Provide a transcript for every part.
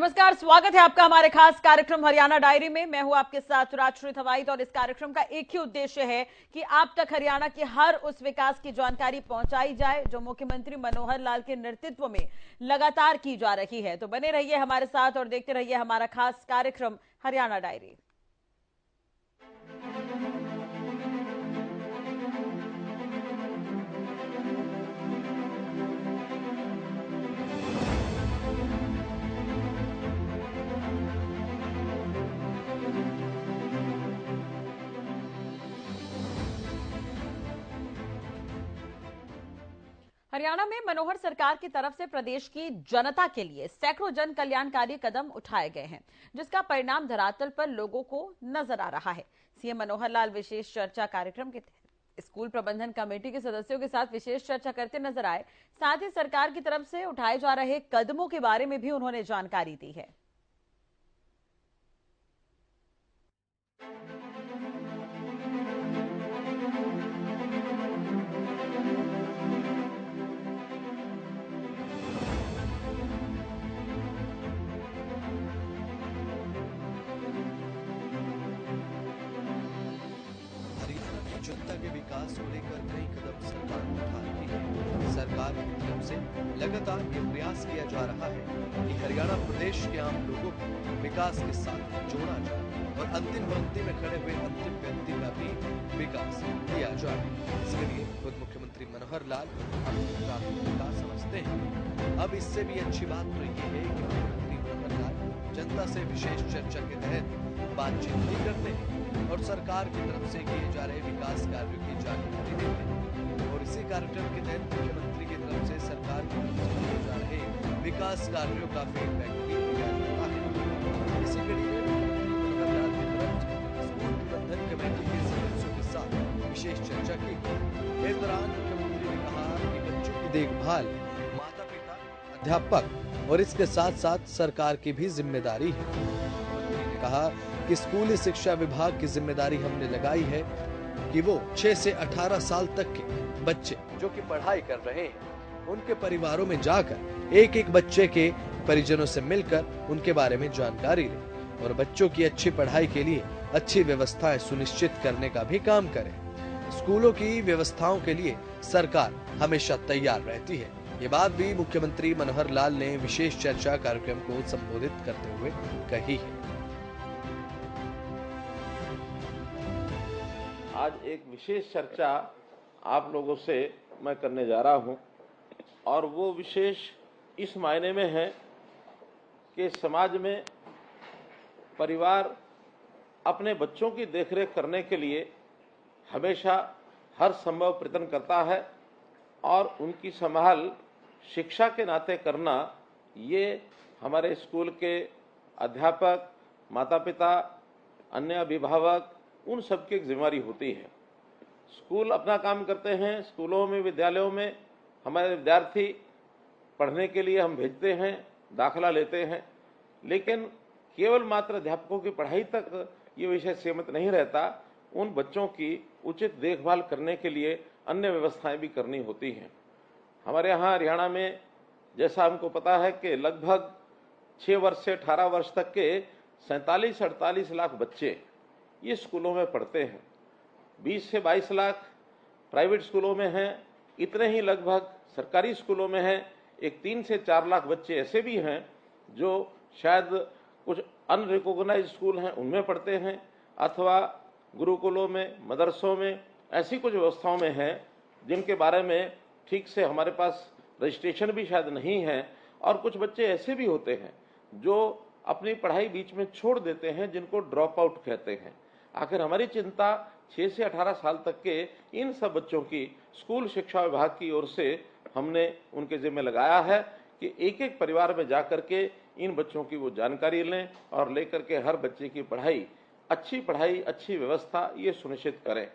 नमस्कार, स्वागत है आपका हमारे खास कार्यक्रम हरियाणा डायरी में। मैं हूं आपके साथ राजश्री थवाईत और इस कार्यक्रम का एक ही उद्देश्य है कि आप तक हरियाणा की हर उस विकास की जानकारी पहुंचाई जाए जो मुख्यमंत्री मनोहर लाल के नेतृत्व में लगातार की जा रही है। तो बने रहिए हमारे साथ और देखते रहिए हमारा खास कार्यक्रम हरियाणा डायरी। हरियाणा में मनोहर सरकार की तरफ से प्रदेश की जनता के लिए सैकड़ों जन कल्याणकारी कदम उठाए गए हैं, जिसका परिणाम धरातल पर लोगों को नजर आ रहा है। सीएम मनोहर लाल विशेष चर्चा कार्यक्रम के तहत स्कूल प्रबंधन कमेटी के सदस्यों के साथ विशेष चर्चा करते नजर आए। साथ ही सरकार की तरफ से उठाए जा रहे कदमों के बारे में भी उन्होंने जानकारी दी है। जनता के विकास को लेकर कई कदम सरकार उठा रही है। सरकार की तरफ से लगातार ये प्रयास किया जा रहा है कि हरियाणा प्रदेश के आम लोगों को विकास के साथ जोड़ा जाए और अंतिम पंक्ति में खड़े हुए अंतिम व्यक्ति का भी विकास किया जाए। इसके लिए खुद मुख्यमंत्री मनोहर लाल अपनी प्राथमिकता समझते हैं। अब इससे भी अच्छी बात तो ये है कि मुख्यमंत्री मनोहर लाल जनता से विशेष चर्चा के तहत बातचीत भी करते हैं और सरकार की तरफ से किए जा रहे विकास कार्यों की जानकारी देते हैं। और इसी कार्यक्रम के तहत मुख्यमंत्री की तरफ से सरकार की तरफ से किए जा रहे विकास कार्यों का फीडबैक भी दिया जाता है। इसी कड़ी में मुख्यमंत्री मनोहर लाल की तरफ से स्कूल प्रबंधन कमेटी के सदस्यों के साथ विशेष चर्चा की। इस दौरान मुख्यमंत्री ने कहा कि बच्चों की देखभाल माता पिता, अध्यापक और इसके साथ साथ सरकार की भी जिम्मेदारी है। मुख्यमंत्री ने कहा कि स्कूली शिक्षा विभाग की जिम्मेदारी हमने लगाई है कि वो 6 से 18 साल तक के बच्चे जो कि पढ़ाई कर रहे हैं उनके परिवारों में जाकर एक एक बच्चे के परिजनों से मिलकर उनके बारे में जानकारी लें और बच्चों की अच्छी पढ़ाई के लिए अच्छी व्यवस्थाएं सुनिश्चित करने का भी काम करें। स्कूलों की व्यवस्थाओं के लिए सरकार हमेशा तैयार रहती है। ये बात भी मुख्यमंत्री मनोहर लाल ने विशेष चर्चा कार्यक्रम को संबोधित करते हुए कही है। आज एक विशेष चर्चा आप लोगों से मैं करने जा रहा हूं और वो विशेष इस मायने में है कि समाज में परिवार अपने बच्चों की देखरेख करने के लिए हमेशा हर संभव प्रयत्न करता है और उनकी संभाल शिक्षा के नाते करना ये हमारे स्कूल के अध्यापक, माता पिता, अन्य अभिभावक उन सबकी एक जिम्मेदारी होती है। स्कूल अपना काम करते हैं, स्कूलों में, विद्यालयों में हमारे विद्यार्थी पढ़ने के लिए हम भेजते हैं, दाखिला लेते हैं, लेकिन केवल मात्र अध्यापकों की पढ़ाई तक ये विषय सीमित नहीं रहता। उन बच्चों की उचित देखभाल करने के लिए अन्य व्यवस्थाएं भी करनी होती हैं। हमारे यहाँ हरियाणा में जैसा हमको पता है कि लगभग 6 वर्ष से 18 वर्ष तक के 47-48 लाख बच्चे ये स्कूलों में पढ़ते हैं। 20 से 22 लाख प्राइवेट स्कूलों में हैं, इतने ही लगभग सरकारी स्कूलों में हैं। एक 3 से 4 लाख बच्चे ऐसे भी हैं जो शायद कुछ अनरिकॉग्नाइज्ड स्कूल हैं उनमें पढ़ते हैं अथवा गुरुकुलों में, मदरसों में ऐसी कुछ व्यवस्थाओं में हैं जिनके बारे में ठीक से हमारे पास रजिस्ट्रेशन भी शायद नहीं है। और कुछ बच्चे ऐसे भी होते हैं जो अपनी पढ़ाई बीच में छोड़ देते हैं, जिनको ड्रॉप आउट कहते हैं। आखिर हमारी चिंता 6 से 18 साल तक के इन सब बच्चों की स्कूल शिक्षा विभाग की ओर से हमने उनके जिम्मे लगाया है कि एक एक परिवार में जाकर के इन बच्चों की वो जानकारी लें और लेकर के हर बच्चे की पढ़ाई, अच्छी व्यवस्था ये सुनिश्चित करें।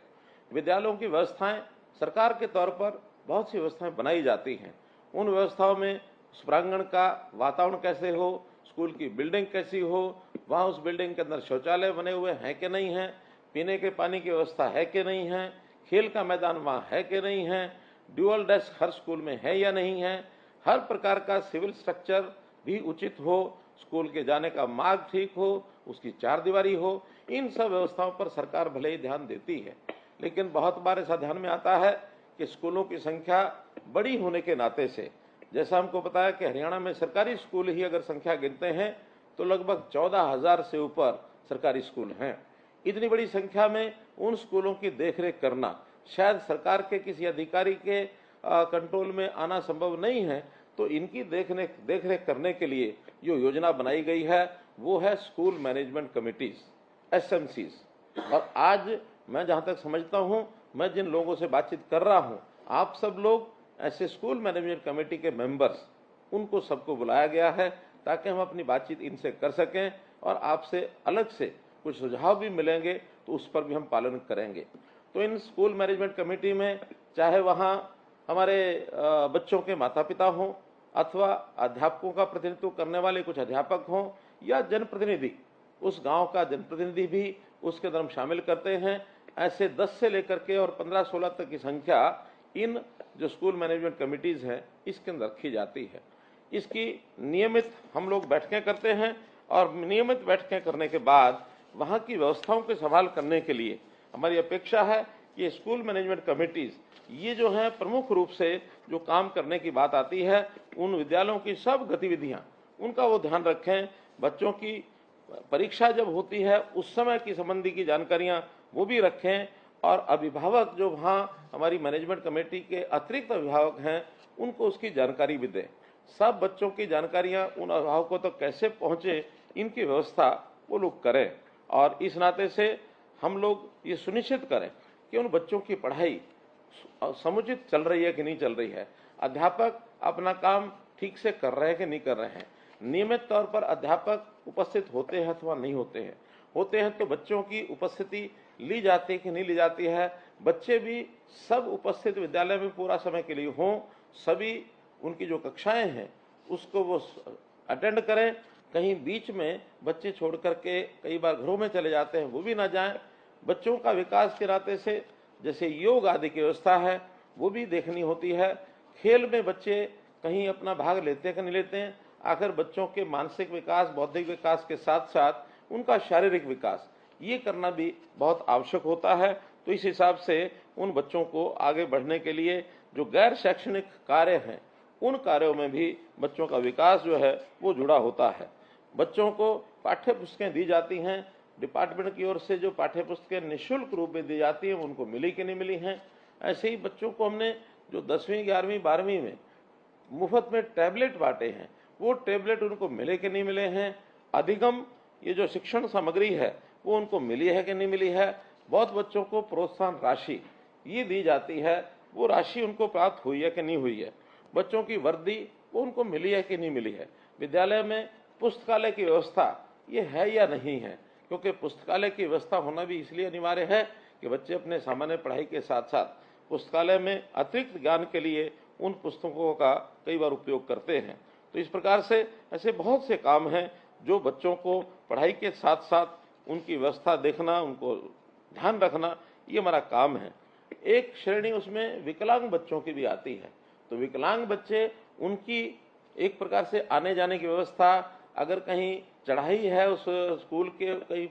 विद्यालयों की व्यवस्थाएं सरकार के तौर पर बहुत सी व्यवस्थाएं बनाई जाती हैं। उन व्यवस्थाओं में उस प्रांगण का वातावरण कैसे हो, स्कूल की बिल्डिंग कैसी हो, वहाँ उस बिल्डिंग के अंदर शौचालय बने हुए हैं कि नहीं हैं, पीने के पानी की व्यवस्था है कि नहीं है, खेल का मैदान वहाँ है कि नहीं है, ड्यूअल डेस्क हर स्कूल में है या नहीं है, हर प्रकार का सिविल स्ट्रक्चर भी उचित हो स्कूल के जाने का मार्ग ठीक हो, उसकी चारदीवारी हो, इन सब व्यवस्थाओं पर सरकार भले ही ध्यान देती है, लेकिन बहुत बार ऐसा ध्यान में आता है कि स्कूलों की संख्या बड़ी होने के नाते से, जैसा हमको पता है कि हरियाणा में सरकारी स्कूल ही अगर संख्या गिनते हैं तो लगभग 14,000 से ऊपर सरकारी स्कूल हैं। इतनी बड़ी संख्या में उन स्कूलों की देखरेख करना शायद सरकार के किसी अधिकारी के कंट्रोल में आना संभव नहीं है। तो इनकी देखरेख करने के लिए जो योजना बनाई गई है वो है स्कूल मैनेजमेंट कमिटीज, SMCs। और आज मैं जहां तक समझता हूं, मैं जिन लोगों से बातचीत कर रहा हूं, आप सब लोग ऐसे स्कूल मैनेजमेंट कमेटी के मेंबर्स, उनको सबको बुलाया गया है ताकि हम अपनी बातचीत इनसे कर सकें और आपसे अलग से कुछ सुझाव भी मिलेंगे तो उस पर भी हम पालन करेंगे। तो इन स्कूल मैनेजमेंट कमेटी में चाहे वहाँ हमारे बच्चों के माता पिता हों अथवा अध्यापकों का प्रतिनिधित्व करने वाले कुछ अध्यापक हों या जनप्रतिनिधि, उस गांव का जनप्रतिनिधि भी उसके अंदर हम शामिल करते हैं। ऐसे 10 से लेकर के और 15-16 तक की संख्या इन जो स्कूल मैनेजमेंट कमिटीज हैं इसके अंदर रखी जाती है। इसकी नियमित हम लोग बैठकें करते हैं और नियमित बैठकें करने के बाद वहाँ की व्यवस्थाओं के संभाल करने के लिए हमारी अपेक्षा है कि स्कूल मैनेजमेंट कमिटीज ये जो है प्रमुख रूप से जो काम करने की बात आती है, उन विद्यालयों की सब गतिविधियां उनका वो ध्यान रखें। बच्चों की परीक्षा जब होती है उस समय की संबंधी की जानकारियां वो भी रखें और अभिभावक जो वहाँ हमारी मैनेजमेंट कमेटी के अतिरिक्त अभिभावक हैं उनको उसकी जानकारी भी दें। सब बच्चों की जानकारियां उन अभिभावकों तक कैसे पहुंचे, इनकी व्यवस्था वो लोग करें और इस नाते से हम लोग ये सुनिश्चित करें कि उन बच्चों की पढ़ाई समुचित चल रही है कि नहीं चल रही है, अध्यापक अपना काम ठीक से कर रहे हैं कि नहीं कर रहे हैं, नियमित तौर पर अध्यापक उपस्थित होते हैं अथवा नहीं होते हैं तो बच्चों की उपस्थिति ली जाती है कि नहीं ली जाती है, बच्चे भी सब उपस्थित विद्यालय में पूरा समय के लिए हों, सभी उनकी जो कक्षाएं हैं उसको वो अटेंड करें। कहीं बीच में बच्चे छोड़ करके कई बार घरों में चले जाते हैं, वो भी ना जाएं। बच्चों का विकास के नाते से जैसे योग आदि की व्यवस्था है वो भी देखनी होती है। खेल में बच्चे कहीं अपना भाग लेते हैं कि नहीं लेते हैं, आखिर बच्चों के मानसिक विकास, बौद्धिक विकास के साथ साथ उनका शारीरिक विकास ये करना भी बहुत आवश्यक होता है। तो इस हिसाब से उन बच्चों को आगे बढ़ने के लिए जो गैर शैक्षणिक कार्य हैं उन कार्यों में भी बच्चों का विकास जो है वो जुड़ा होता है। बच्चों को पाठ्य पुस्तकें दी जाती हैं, डिपार्टमेंट की ओर से जो पाठ्य पुस्तकें निःशुल्क रूप में दी जाती हैं उनको मिली कि नहीं मिली हैं। ऐसे ही बच्चों को हमने जो 10वीं 11वीं 12वीं में मुफ्त में टैबलेट बांटे हैं वो टैबलेट उनको मिले कि नहीं मिले हैं। अधिगम ये जो शिक्षण सामग्री है वो उनको मिली है कि नहीं मिली है। बहुत बच्चों को प्रोत्साहन राशि ये दी जाती है, वो राशि उनको प्राप्त हुई है कि नहीं हुई है। बच्चों की वर्दी वो उनको मिली है कि नहीं मिली है। विद्यालय में पुस्तकालय की व्यवस्था ये है या नहीं है, क्योंकि पुस्तकालय की व्यवस्था होना भी इसलिए अनिवार्य है कि बच्चे अपने सामान्य पढ़ाई के साथ साथ पुस्तकालय में अतिरिक्त ज्ञान के लिए उन पुस्तकों का कई बार उपयोग करते हैं। तो इस प्रकार से ऐसे बहुत से काम हैं जो बच्चों को पढ़ाई के साथ साथ उनकी व्यवस्था देखना, उनको ध्यान रखना, ये हमारा काम है। एक श्रेणी उसमें विकलांग बच्चों की भी आती है, तो विकलांग बच्चे उनकी एक प्रकार से आने जाने की व्यवस्था, अगर कहीं चढ़ाई है उस स्कूल के कहीं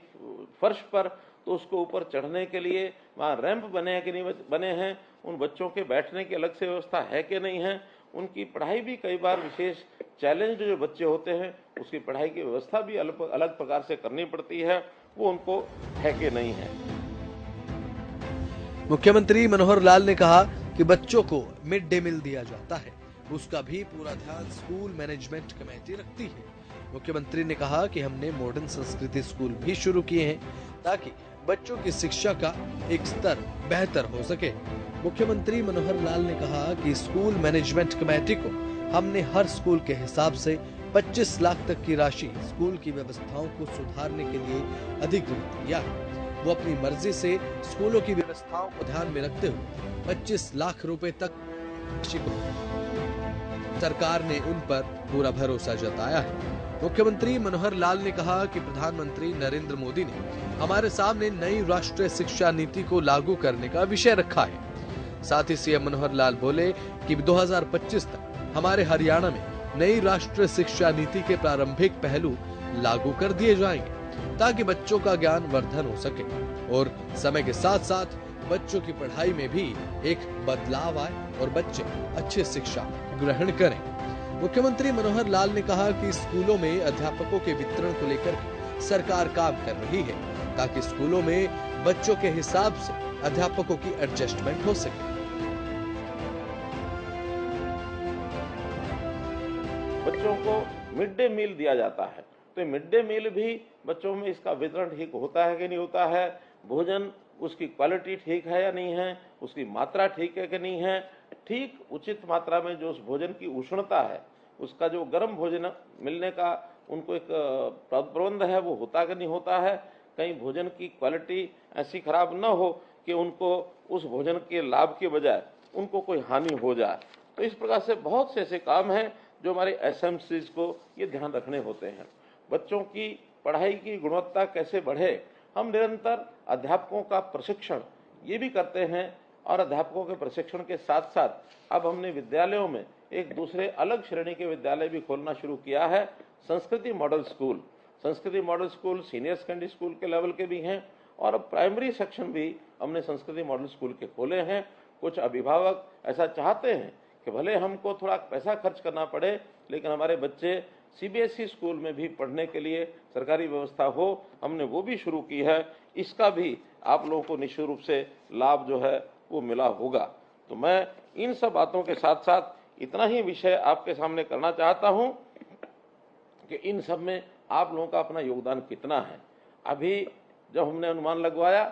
फर्श पर तो उसको ऊपर चढ़ने के लिए वहाँ रैंप बने हैं कि नहीं बने हैं, उन बच्चों के बैठने की अलग से व्यवस्था है कि नहीं है। उनकी पढ़ाई भी कई बार विशेष चैलेंज जो बच्चे होते हैं उसकी पढ़ाई की व्यवस्था भी अलग प्रकार से करनी पड़ती है, वो उनको है कि नहीं है। मुख्यमंत्री मनोहर लाल ने कहा कि बच्चों को मिड डे मील दिया जाता है, उसका भी पूरा ध्यान स्कूल मैनेजमेंट कमेटी रखती है। मुख्यमंत्री ने कहा कि हमने मॉडर्न संस्कृति स्कूल भी शुरू किए हैं ताकि बच्चों की शिक्षा का एक स्तर बेहतर हो सके। मुख्यमंत्री मनोहर लाल ने कहा कि स्कूल मैनेजमेंट कमेटी को हमने हर स्कूल के हिसाब से 25 लाख तक की राशि स्कूल की व्यवस्थाओं को सुधारने के लिए अधिकृत किया है। वो अपनी मर्जी से स्कूलों की व्यवस्थाओं को ध्यान में रखते हुए 25 लाख रुपए तक राशि को सरकार ने उन पर पूरा भरोसा जताया है। मुख्यमंत्री मनोहर लाल ने कहा कि प्रधानमंत्री नरेंद्र मोदी ने हमारे सामने नई राष्ट्रीय शिक्षा नीति को लागू करने का विषय रखा है। साथ ही सीएम मनोहर लाल बोले कि 2025 तक हमारे हरियाणा में नई राष्ट्रीय शिक्षा नीति के प्रारंभिक पहलू लागू कर दिए जाएंगे ताकि बच्चों का ज्ञान वर्धन हो सके और समय के साथ साथ बच्चों की पढ़ाई में भी एक बदलाव आए और बच्चे अच्छी शिक्षा ग्रहण करें। मुख्यमंत्री मनोहर लाल ने कहा कि स्कूलों में अध्यापकों के वितरण को लेकर सरकार काम कर रही है ताकि स्कूलों में बच्चों के हिसाब से अध्यापकों की एडजस्टमेंट हो सके। बच्चों को मिड डे मील दिया जाता है, तो मिड डे मील भी बच्चों में इसका वितरण ठीक होता है कि नहीं होता है, भोजन उसकी क्वालिटी ठीक है या नहीं है, उसकी मात्रा ठीक है कि नहीं है, ठीक उचित मात्रा में जो उस भोजन की उष्णता है, उसका जो गर्म भोजन मिलने का उनको एक प्रबंध है वो होता कि नहीं होता है, कहीं भोजन की क्वालिटी ऐसी खराब न हो कि उनको उस भोजन के लाभ के बजाय उनको कोई हानि हो जाए। तो इस प्रकार से बहुत से ऐसे काम हैं जो हमारे एसएमसीज को ये ध्यान रखने होते हैं। बच्चों की पढ़ाई की गुणवत्ता कैसे बढ़े, हम निरंतर अध्यापकों का प्रशिक्षण ये भी करते हैं और अध्यापकों के प्रशिक्षण के साथ साथ अब हमने विद्यालयों में एक दूसरे अलग श्रेणी के विद्यालय भी खोलना शुरू किया है। संस्कृति model school senior secondary school के लेवल के भी हैं और अब प्राइमरी सेक्शन भी हमने संस्कृति मॉडल स्कूल के खोले हैं। कुछ अभिभावक ऐसा चाहते हैं कि भले हमको थोड़ा पैसा खर्च करना पड़े लेकिन हमारे बच्चे सीबीएसई स्कूल में भी पढ़ने के लिए सरकारी व्यवस्था हो, हमने वो भी शुरू की है। इसका भी आप लोगों को निश्चित रूप से लाभ जो है वो मिला होगा। तो मैं इन सब बातों के साथ साथ इतना ही विषय आपके सामने करना चाहता हूं कि इन सब में आप लोगों का अपना योगदान कितना है। अभी जब हमने अनुमान लगवाया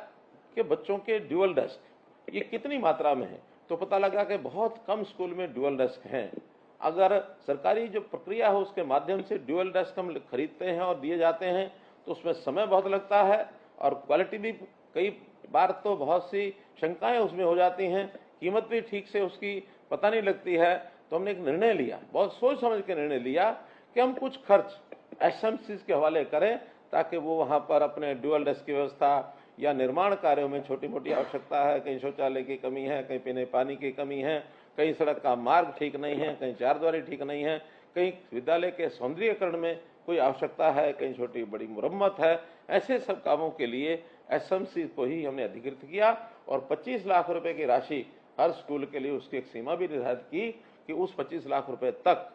कि बच्चों के ड्यूअल डेस्क ये कितनी मात्रा में है, तो पता लगा कि बहुत कम स्कूल में ड्यूअल डेस्क हैं। अगर सरकारी जो प्रक्रिया है उसके माध्यम से ड्यूअल डेस्क हम खरीदते हैं और दिए जाते हैं तो उसमें समय बहुत लगता है और क्वालिटी भी कई बार तो बहुत सी शंकाएं उसमें हो जाती हैं, कीमत भी ठीक से उसकी पता नहीं लगती है। तो हमने एक निर्णय लिया, बहुत सोच समझ के निर्णय लिया कि हम कुछ खर्च एसएमसीज के हवाले करें ताकि वो वहाँ पर अपने ड्यूअल डेस्क की व्यवस्था या निर्माण कार्यों में छोटी मोटी आवश्यकता है, कहीं शौचालय की कमी है, कहीं पीने पानी की कमी है, कहीं सड़क का मार्ग ठीक नहीं है, कहीं चारद्वारी ठीक नहीं है, कहीं विद्यालय के सौंदर्यीकरण में कोई आवश्यकता है, कहीं छोटी बड़ी मुरम्मत है, ऐसे सब कामों के लिए एसएमसी को ही हमने अधिकृत किया और 25 लाख रुपए की राशि हर स्कूल के लिए उसकी एक सीमा भी निर्धारित की कि उस 25 लाख रुपए तक,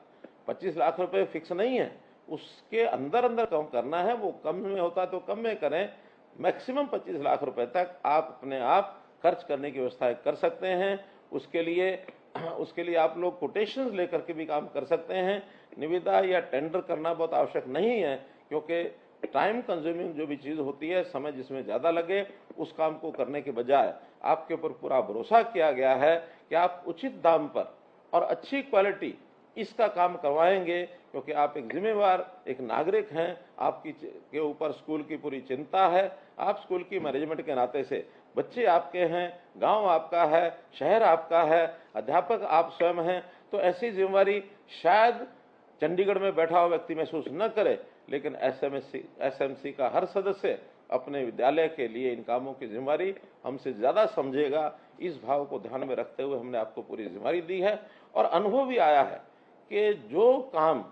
25 लाख रुपए फिक्स नहीं है, उसके अंदर अंदर कम करना है, वो कम में होता है तो कम में करें, मैक्सिमम 25 लाख रुपए तक आप अपने आप खर्च करने की व्यवस्था कर सकते हैं। उसके लिए आप लोग कोटेशंस लेकर के भी काम कर सकते हैं। निविदा या टेंडर करना बहुत आवश्यक नहीं है क्योंकि टाइम कंज्यूमिंग जो भी चीज़ होती है, समय जिसमें ज़्यादा लगे, उस काम को करने के बजाय आपके ऊपर पूरा भरोसा किया गया है कि आप उचित दाम पर और अच्छी क्वालिटी इसका काम करवाएंगे क्योंकि आप एक जिम्मेवार एक नागरिक हैं, आपकी के ऊपर स्कूल की पूरी चिंता है। आप स्कूल की मैनेजमेंट के नाते से बच्चे आपके हैं, गांव आपका है, शहर आपका है, अध्यापक आप स्वयं हैं, तो ऐसी जिम्मेवारी शायद चंडीगढ़ में बैठा हुआ व्यक्ति महसूस न करे, लेकिन एसएमसी का हर सदस्य अपने विद्यालय के लिए इन कामों की जिम्मेवारी हमसे ज्यादा समझेगा। इस भाव को ध्यान में रखते हुए हमने आपको पूरी जिम्मेवारी दी है और अनुभव भी आया है कि जो काम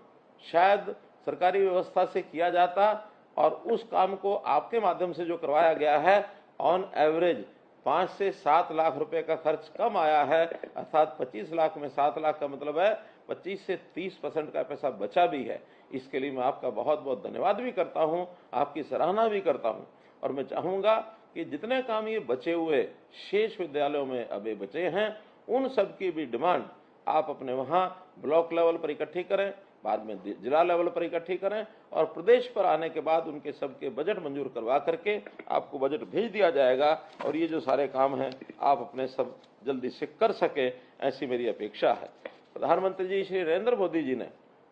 शायद सरकारी व्यवस्था से किया जाता और उस काम को आपके माध्यम से जो करवाया गया है, ऑन एवरेज 5 से 7 लाख रुपए का खर्च कम आया है, अर्थात 25 लाख में 7 लाख का मतलब है 25 से 30% का पैसा बचा भी है। इसके लिए मैं आपका बहुत बहुत धन्यवाद भी करता हूं, आपकी सराहना भी करता हूं और मैं चाहूंगा कि जितने काम ये बचे हुए शेष विद्यालयों में अभी बचे हैं, उन सब की भी डिमांड आप अपने वहां ब्लॉक लेवल पर इकट्ठी करें, बाद में जिला लेवल पर इकट्ठी करें और प्रदेश पर आने के बाद उनके सबके बजट मंजूर करवा करके आपको बजट भेज दिया जाएगा और ये जो सारे काम हैं आप अपने सब जल्दी से कर सके, ऐसी मेरी अपेक्षा है। प्रधानमंत्री जी श्री नरेंद्र मोदी जी ने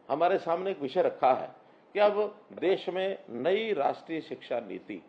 हमारे सामने एक विषय रखा है कि अब देश में नई राष्ट्रीय शिक्षा नीति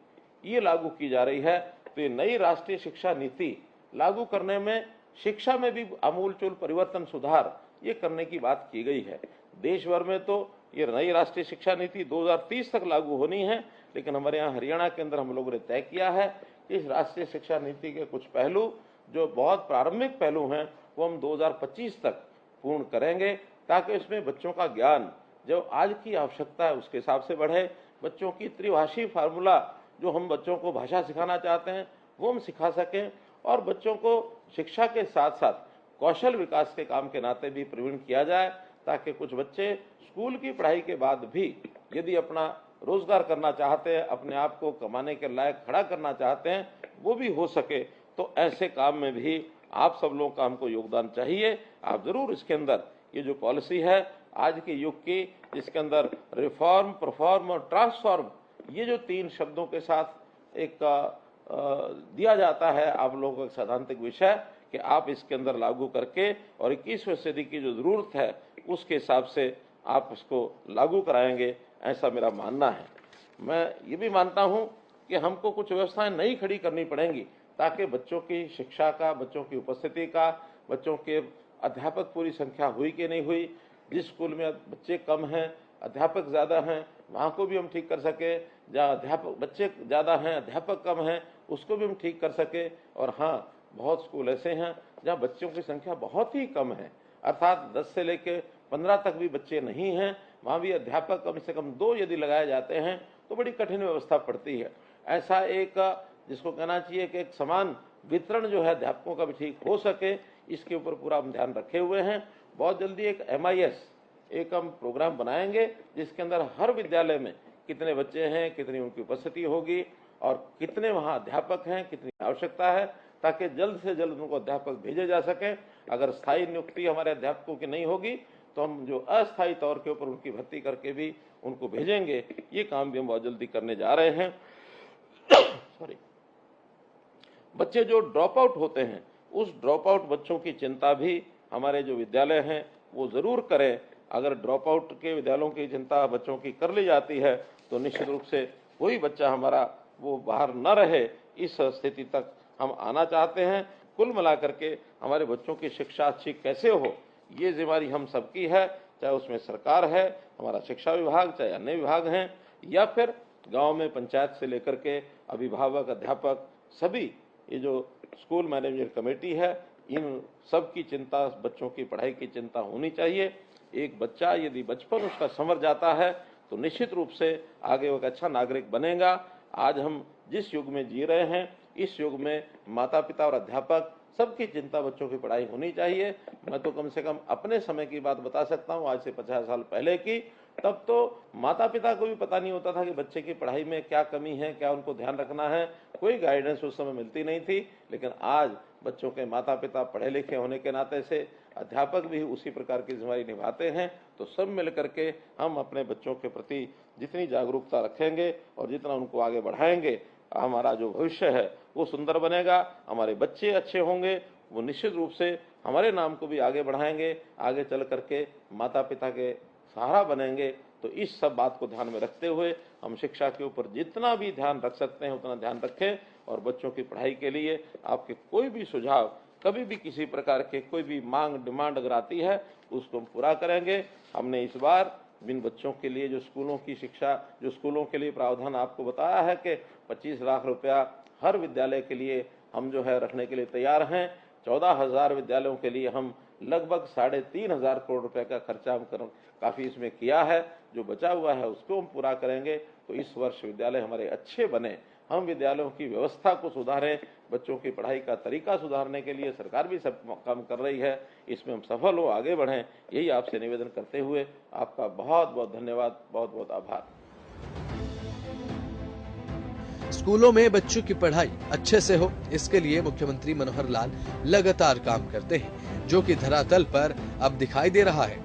ये लागू की जा रही है। तो ये नई राष्ट्रीय शिक्षा नीति लागू करने में शिक्षा में भी आमूलचूल परिवर्तन सुधार ये करने की बात की गई है। देश भर में तो ये नई राष्ट्रीय शिक्षा नीति 2030 तक लागू होनी है, लेकिन हमारे यहाँ हरियाणा के अंदर हम लोगों ने तय किया है कि इस राष्ट्रीय शिक्षा नीति के कुछ पहलू जो बहुत प्रारंभिक पहलू हैं वो हम 2025 तक पूर्ण करेंगे ताकि इसमें बच्चों का ज्ञान जो आज की आवश्यकता है उसके हिसाब से बढ़े। बच्चों की त्रिभाषी फार्मूला जो हम बच्चों को भाषा सिखाना चाहते हैं वो हम सिखा सकें और बच्चों को शिक्षा के साथ साथ कौशल विकास के काम के नाते भी प्रवीण किया जाए ताकि कुछ बच्चे स्कूल की पढ़ाई के बाद भी यदि अपना रोजगार करना चाहते हैं, अपने आप को कमाने के लायक खड़ा करना चाहते हैं, वो भी हो सके। तो ऐसे काम में भी आप सब लोगों का हमको योगदान चाहिए। आप जरूर इसके अंदर ये जो पॉलिसी है आज के युग की, जिसके अंदर रिफॉर्म, परफॉर्म और ट्रांसफॉर्म, ये जो 3 शब्दों के साथ एक दिया जाता है आप लोगों को सैद्धांतिक विषय कि आप इसके अंदर लागू करके और 21वीं सदी की जो जरूरत है उसके हिसाब से आप इसको लागू कराएंगे, ऐसा मेरा मानना है। मैं ये भी मानता हूँ कि हमको कुछ व्यवस्थाएं नई खड़ी करनी पड़ेंगी ताकि बच्चों की शिक्षा का, बच्चों की उपस्थिति का, बच्चों के अध्यापक पूरी संख्या हुई कि नहीं हुई, जिस स्कूल में बच्चे कम हैं, अध्यापक ज़्यादा हैं, वहाँ को भी हम ठीक कर सके। जहाँ अध्यापक बच्चे ज़्यादा हैं, अध्यापक कम हैं, उसको भी हम ठीक कर सके। और हाँ, बहुत स्कूल ऐसे हैं जहाँ बच्चों की संख्या बहुत ही कम है, अर्थात 10 से लेकर 15 तक भी बच्चे नहीं हैं, वहाँ भी अध्यापक कम से कम 2 यदि लगाए जाते हैं तो बड़ी कठिन व्यवस्था पड़ती है। ऐसा एक जिसको कहना चाहिए कि एक समान वितरण जो है अध्यापकों का भी ठीक हो सके, इसके ऊपर पूरा हम ध्यान रखे हुए हैं। बहुत जल्दी एक MIS एक हम प्रोग्राम बनाएंगे जिसके अंदर हर विद्यालय में कितने बच्चे हैं, कितनी उनकी उपस्थिति होगी और कितने वहाँ अध्यापक हैं, कितनी आवश्यकता है, ताकि जल्द से जल्द उनको अध्यापक भेजे जा सके। अगर स्थायी नियुक्ति हमारे अध्यापकों की नहीं होगी तो हम जो अस्थायी तौर के ऊपर उनकी भर्ती करके भी उनको भेजेंगे। ये काम भी हम बहुत जल्दी करने जा रहे हैं। सॉरी, बच्चे जो ड्रॉप आउट होते हैं उस ड्रॉप आउट बच्चों की चिंता भी हमारे जो विद्यालय हैं वो जरूर करें। अगर ड्रॉप आउट के विद्यालयों की चिंता बच्चों की कर ली जाती है तो निश्चित रूप से कोई बच्चा हमारा वो बाहर न रहे, इस स्थिति तक हम आना चाहते हैं। कुल मिलाकर के हमारे बच्चों की शिक्षा अच्छी कैसे हो, ये जिम्मेदारी हम सबकी है, चाहे उसमें सरकार है, हमारा शिक्षा विभाग, चाहे अन्य विभाग हैं, या फिर गांव में पंचायत से लेकर के अभिभावक, अध्यापक, सभी ये जो स्कूल मैनेजमेंट कमेटी है, इन सब की चिंता, बच्चों की पढ़ाई की चिंता होनी चाहिए। एक बच्चा यदि बचपन उसका संवर जाता है तो निश्चित रूप से आगे वो एक अच्छा नागरिक बनेगा। आज हम जिस युग में जी रहे हैं, इस युग में माता पिता और अध्यापक सबकी चिंता बच्चों की पढ़ाई होनी चाहिए। मैं तो कम से कम अपने समय की बात बता सकता हूँ, आज से 50 साल पहले की। तब तो माता पिता को भी पता नहीं होता था कि बच्चे की पढ़ाई में क्या कमी है, क्या उनको ध्यान रखना है, कोई गाइडेंस उस समय मिलती नहीं थी। लेकिन आज बच्चों के माता पिता पढ़े लिखे होने के नाते से अध्यापक भी उसी प्रकार की जिम्मेदारी निभाते हैं। तो सब मिल करके हम अपने बच्चों के प्रति जितनी जागरूकता रखेंगे और जितना उनको आगे बढ़ाएंगे, हमारा जो भविष्य है वो सुंदर बनेगा। हमारे बच्चे अच्छे होंगे, वो निश्चित रूप से हमारे नाम को भी आगे बढ़ाएंगे, आगे चल करके माता पिता के सहारा बनेंगे। तो इस सब बात को ध्यान में रखते हुए हम शिक्षा के ऊपर जितना भी ध्यान रख सकते हैं उतना ध्यान रखें और बच्चों की पढ़ाई के लिए आपके कोई भी सुझाव, कभी भी किसी प्रकार के कोई भी मांग, डिमांड अगर आती है उसको हम पूरा करेंगे। हमने इस बार जिन बच्चों के लिए जो स्कूलों की शिक्षा, जो स्कूलों के लिए प्रावधान आपको बताया है कि 25 लाख रुपया हर विद्यालय के लिए हम जो है रखने के लिए तैयार हैं। 14,000 विद्यालयों के लिए हम लगभग 3,500 करोड़ रुपए का खर्चा हम काफी इसमें किया है। जो बचा हुआ है उसको हम पूरा करेंगे। तो इस वर्ष विद्यालय हमारे अच्छे बने, हम विद्यालयों की व्यवस्था को सुधारें, बच्चों की पढ़ाई का तरीका सुधारने के लिए सरकार भी सब काम कर रही है, इसमें हम सफल हो, आगे बढ़ें, यही आपसे निवेदन करते हुए आपका बहुत बहुत धन्यवाद, बहुत बहुत आभार। स्कूलों में बच्चों की पढ़ाई अच्छे से हो, इसके लिए मुख्यमंत्री मनोहर लाल लगातार काम करते हैं, जो कि धरातल पर अब दिखाई दे रहा है।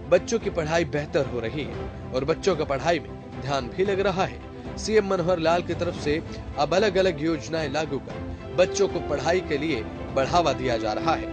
बच्चों की पढ़ाई बेहतर हो रही है और बच्चों का पढ़ाई में ध्यान भी लग रहा है। सीएम मनोहर लाल की तरफ से अब अलग अलग योजनाएं लागू कर बच्चों को पढ़ाई के लिए बढ़ावा दिया जा रहा है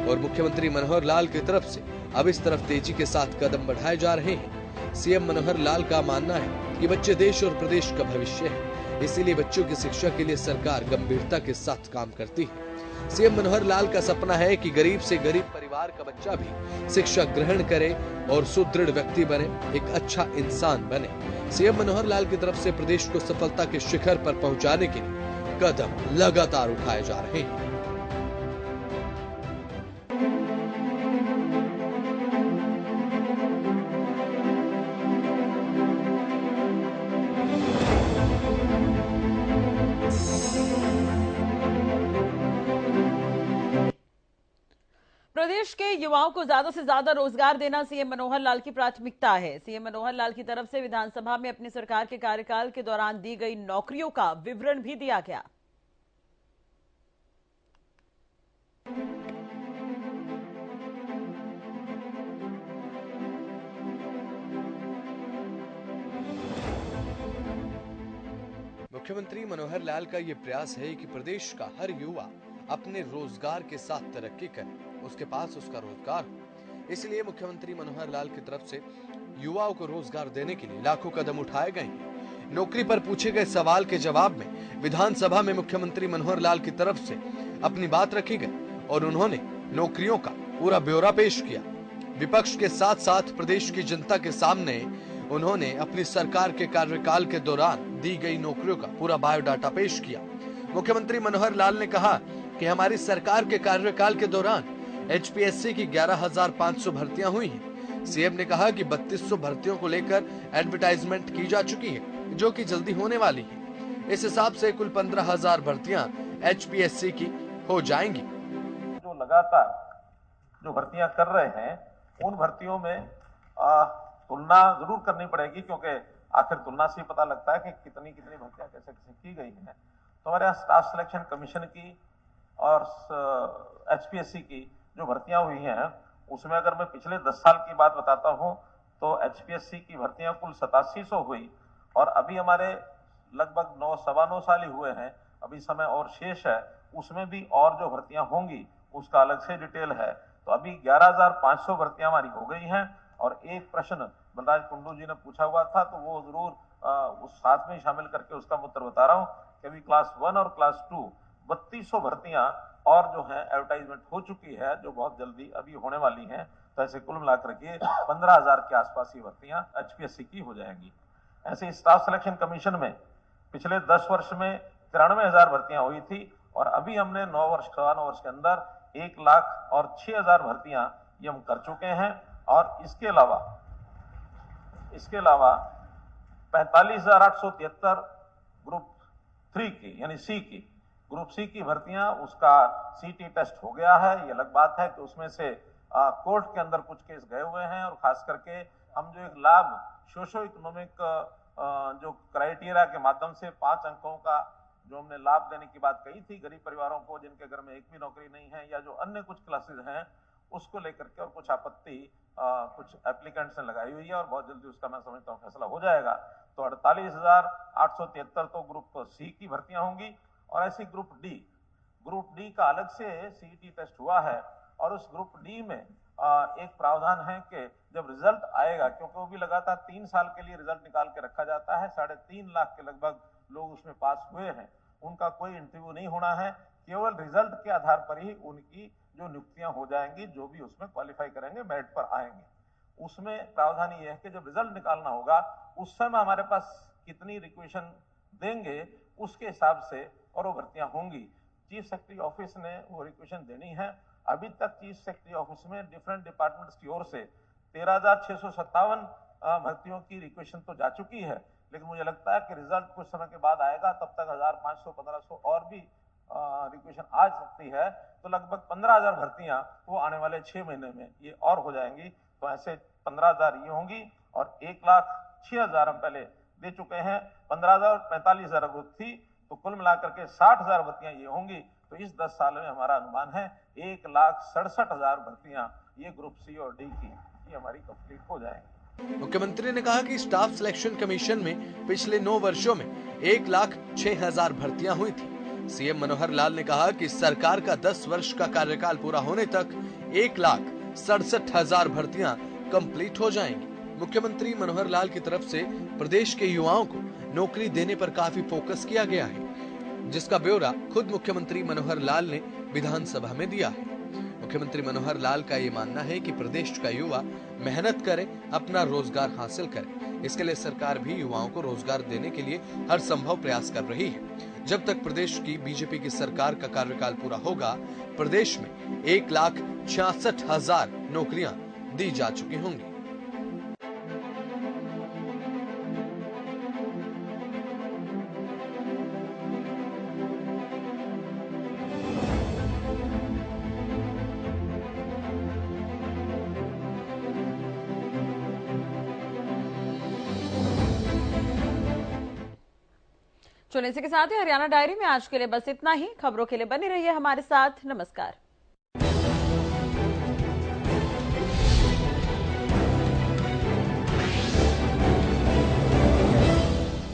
और मुख्यमंत्री मनोहर लाल की तरफ से अब इस तरफ तेजी के साथ कदम बढ़ाए जा रहे हैं। सीएम मनोहर लाल का मानना है कि बच्चे देश और प्रदेश का भविष्य है, इसीलिए बच्चों की शिक्षा के लिए सरकार गंभीरता के साथ काम करती है। सीएम मनोहर लाल का सपना है कि गरीब से गरीब परिवार का बच्चा भी शिक्षा ग्रहण करे और सुदृढ़ व्यक्ति बने, एक अच्छा इंसान बने। सीएम मनोहर लाल की तरफ से प्रदेश को सफलता के शिखर पर पहुंचाने के लिए कदम लगातार उठाए जा रहे हैं। प्रदेश के युवाओं को ज्यादा से ज्यादा रोजगार देना सीएम मनोहर लाल की प्राथमिकता है। सीएम मनोहर लाल की तरफ से विधानसभा में अपनी सरकार के कार्यकाल के दौरान दी गई नौकरियों का विवरण भी दिया गया। मुख्यमंत्री मनोहर लाल का ये प्रयास है कि प्रदेश का हर युवा अपने रोजगार के साथ तरक्की करे, उसके पास उसका रोजगार हो। इसलिए मुख्यमंत्री मनोहर लाल की तरफ से युवाओं को रोजगार देने के लिए लाखों कदम उठाए गए हैं। नौकरी पर पूछे गए सवाल के जवाब में विधानसभा में मुख्यमंत्री मनोहर लाल की तरफ से अपनी बात रखी गई और उन्होंने नौकरियों का पूरा ब्यौरा पेश किया। विपक्ष के साथ साथ प्रदेश की जनता के सामने उन्होंने अपनी सरकार के कार्यकाल के दौरान दी गई नौकरियों का पूरा बायोडाटा पेश किया। मुख्यमंत्री मनोहर लाल ने कहा कि हमारी सरकार के कार्यकाल के दौरान एचपीएससी की 11,500 भर्तियां हुई हैं। सीएम ने कहा कि 3200 भर्तियों को लेकर एडवर्टाइजमेंट की जा चुकी है, जो कि जल्दी होने वाली है। इस हिसाब से कुल 15,000 भर्तियां एचपीएससी की हो जाएंगी। जो लगातार जो भर्तियां कर रहे हैं, उन भर्तियों में तुलना जरूर करनी पड़ेगी, क्योंकि आखिर तुलना से ही पता लगता है कि कितनी भर्तियां कैसे की गई हैं। तो हमारे यहाँ स्टाफ सिलेक्शन कमीशन की और एचपीएससी की जो भर्तियां हुई हैं, उसमें अगर मैं पिछले 10 साल की बात बताता हूं तो एचपीएससी की भर्तियां कुल 8700 हुई और अभी हमारे लगभग 9-9.25 साल ही हुए हैं, अभी समय और शेष है। उसमें भी और जो भर्तियां होंगी उसका अलग से डिटेल है। तो अभी 11,500 भर्तियां हमारी हो गई हैं। और एक प्रश्न बलराज कुंडू जी ने पूछा हुआ था, तो वो जरूर उस साथ में शामिल करके उसका उत्तर बता रहा हूं कि अभी क्लास 1 और क्लास 2 3200 भर्तियां और जो है एडवर्टाइजमेंट हो चुकी है, जो बहुत जल्दी अभी होने वाली हैं। तो ऐसे कुल मिलाकर के 15,000 के आसपास ही भर्तियां एचपीएससी की हो जाएंगी। ऐसे स्टाफ सिलेक्शन कमीशन में पिछले 10 वर्ष में 93,000 भर्तियां हुई थी और अभी हमने 9 वर्ष के अंदर 1,06,000 भर्तियां ये हम कर चुके हैं। और इसके अलावा 45,873 ग्रुप 3 की यानी सी की ग्रुप सी की भर्तियां, उसका सीटी टेस्ट हो गया है। ये अलग बात है कि उसमें से कोर्ट के अंदर कुछ केस गए हुए हैं और खास करके हम जो एक लाभ सोशो इकोनॉमिक जो क्राइटेरिया के माध्यम से 5 अंकों का जो हमने लाभ देने की बात कही थी गरीब परिवारों को जिनके घर में एक भी नौकरी नहीं है या जो अन्य कुछ क्लासेस हैं, उसको लेकर के और कुछ आपत्ति कुछ एप्लीकेंट्स ने लगाई हुई है और बहुत जल्दी उसका मैं समझता हूँ फैसला हो जाएगा। तो 48,873 तो ग्रुप सी की भर्तियां होंगी और ऐसी ग्रुप डी का अलग से सीईटी टेस्ट हुआ है और उस ग्रुप डी में एक प्रावधान है कि जब रिजल्ट आएगा, क्योंकि वो भी लगातार 3 साल के लिए रिजल्ट निकाल के रखा जाता है, 3.5 लाख के लगभग लोग उसमें पास हुए हैं, उनका कोई इंटरव्यू नहीं होना है, केवल रिजल्ट के आधार पर ही उनकी जो नियुक्तियां हो जाएंगी, जो भी उसमें क्वालिफाई करेंगे मेरिट पर आएंगे। उसमें प्रावधान ये है कि जब रिजल्ट निकालना होगा उस समय हमारे पास कितनी रिक्वेशन देंगे उसके हिसाब से और वो भर्तियां होंगी। चीफ सेक्रेटरी ऑफिस ने वो रिक्वेशन देनी है। अभी तक चीफ सेक्रेटरी ऑफिस में डिफरेंट डिपार्टमेंट्स की ओर से 13,657 भर्तियों की रिक्वेशन तो जा चुकी है, लेकिन मुझे लगता है कि रिजल्ट कुछ समय के बाद आएगा, तब तक 1,500-1,500 और भी रिक्वेशन आ सकती है। तो लगभग 15,000 भर्तियां वो आने वाले 6 महीने में ये और हो जाएंगी। तो ऐसे 15,000 ये होंगी और 1,06,000 हम पहले दे चुके हैं। 15,000 और 45,000 ग्रुप थी, तो कुल मिलाकर के 60,000 भर्तियां ये होंगी। तो इस 10 साल में हमारा अनुमान है 1,67,000 भर्तियां ये ग्रुप सी और डी की ये हमारी कंप्लीट हो जाएंगी। मुख्यमंत्री ने कहा कि स्टाफ सिलेक्शन कमीशन में पिछले 9 वर्षों में 1,06,000 भर्तियां हुई थी। सीएम मनोहर लाल ने कहा कि सरकार का 10 वर्ष का कार्यकाल पूरा होने तक 1,67,000 भर्तियां कंप्लीट हो जाएंगी। मुख्यमंत्री मनोहर लाल की तरफ से प्रदेश के युवाओं को नौकरी देने पर काफी फोकस किया गया है, जिसका ब्यौरा खुद मुख्यमंत्री मनोहर लाल ने विधानसभा में दिया है। मुख्यमंत्री मनोहर लाल का ये मानना है कि प्रदेश का युवा मेहनत करे, अपना रोजगार हासिल करे। इसके लिए सरकार भी युवाओं को रोजगार देने के लिए हर संभव प्रयास कर रही है। जब तक प्रदेश की बीजेपी की सरकार का कार्यकाल पूरा होगा, प्रदेश में 1,66,000 नौकरियां दी जा चुकी होंगी। चुने इसी के साथ ही हरियाणा डायरी में आज के लिए बस इतना ही। खबरों के लिए बने रहिए हमारे साथ। नमस्कार।